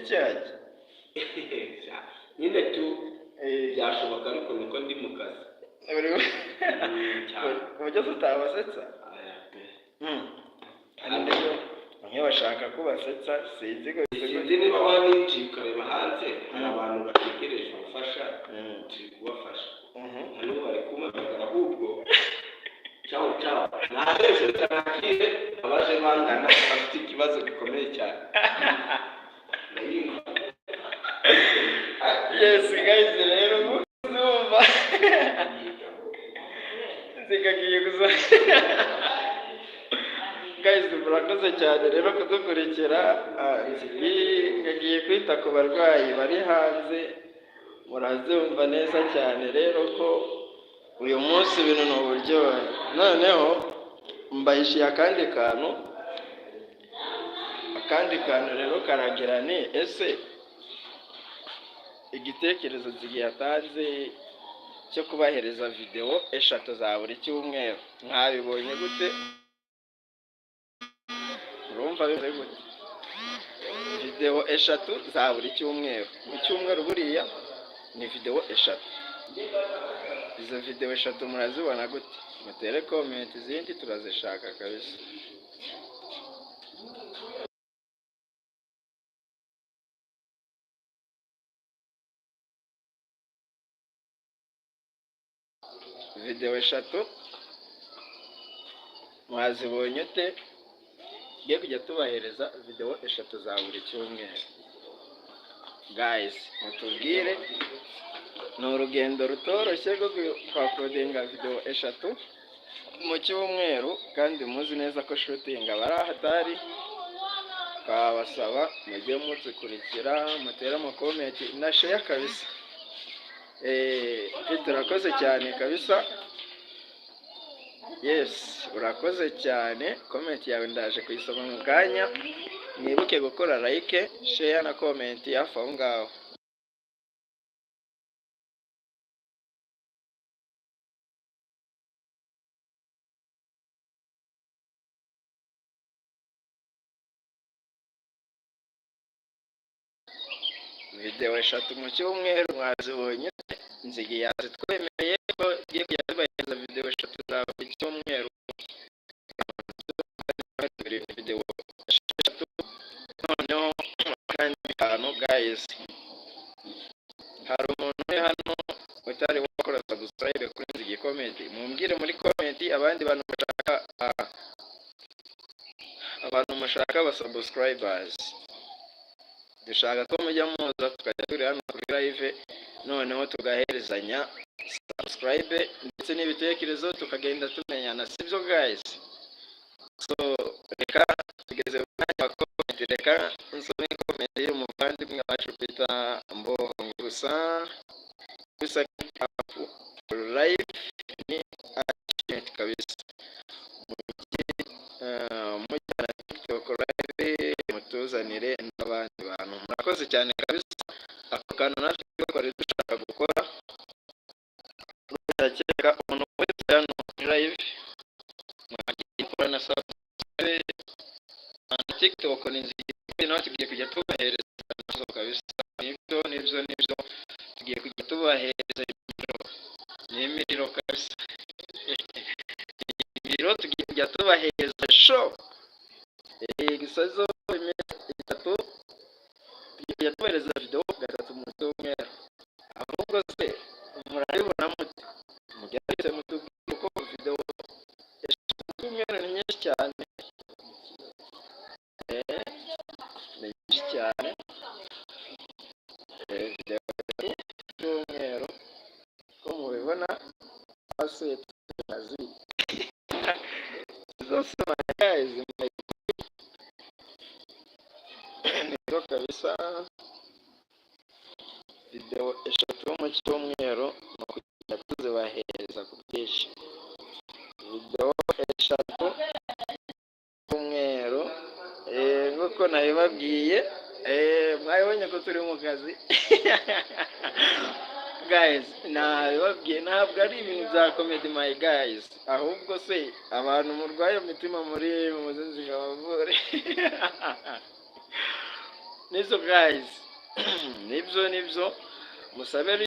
cyane nyine tu byashoboka ariko nuko ndi mu kazi uburyo tutabasetsa niyo bashaka ko basetsa sinzi niba waninjiye ukareba hanze hari abantu bategereje ubufasha turi kubafasha hano bari kumamagara ahubwo ciao naje tanakiye abaje bangana bafite ikibazo gikomeye cyane yes guys rero numva zikagiye gusa guys murakoze cyane rero kudukurikira ngagiye kwita ku barwayi bari hanze murazumva neza cyane rero ko uyu munsi ibintu ni uburyohe noneho mbahishiye akandi kantu rero karagira ni ese igitekerezo yatanze cyo kubahereza video 3 za buri cyumweru mwabibonye gute urumva bimeze gute video 3 za buri cyumweru mu cyumweru buriya ni video 3 izo video 3 murazibona gute mutere comment izindi turazishaka kabisa video 3 mwazibonye ute ngiye kujya tubahereza video 3 za buri cyumweru guys mutubwire ni urugendo rutoroshye rwo uploadinga video 3 mu cyumweru kandi muzi neza ko shooting abari ahatari kabasaba mujye muzikurikira mutere comment na share kabisa turakoze cyane kabisa yes urakoze cyane comment yawe ndaje kuyisoma mu kanya mwibuke gukora like share na comment yafa ngaho video 3 mu cyumweru mwazibonye nzigi yazitwemereye ko giye kujya tubahereza video 3 za buri cyumweru video 3 noneho kandi hano guys hari umuntu hano utari wakora subscribe kuri nzigi comment mumbwire muri comment abandi bantu mushaka aba subscribers dushaka ko mujya muza tukajya turi hano kuri live noneho tugaherezanya subscribe ndetse n'ibitekerezo tukagenda tumenyana sibyo guys so reka tugeze mu mwanya wa comment reka nsome comment y'umuvandimwe wacu Peter Mbongusa live ni action kabisa mujyana TikTok live mutuzanire n'abandi bantu murakoze cyane kabisa ako kantu natwe twari dushaka gukora ndakeka umuntu wese hano live mwagiye gukora na subscribe na TikTok ni nzigi nawe tugiye kujya tubahereza nazo kabisa nibyo tugiye kujya tubahereza imiriro kabisa imiriro tugiye kujya tubahereza show gisazo itatu tugiye tubahereza video 3 mu cyumweru ahubwo se murabibona mute mugerageze mutubwire ko video 3 mu cyumweru ni nyinshi cyane ni nyinshi cyane video 3 mu cyumweru ko mubibona hasi kazi zose guys nizo kabisa video 3 mu cyumweru no kujya tuzibahereza ku bwinshi video 3 cyumweru nk'uko nabibabwiye mwabonye ko turi mu kazi guys nabibabwiye ntabwo ari ibintu bya comedy my guys ahubwo se abantu murwaye umutima muri muzinzi ngabavure nizo guys nibyo musabe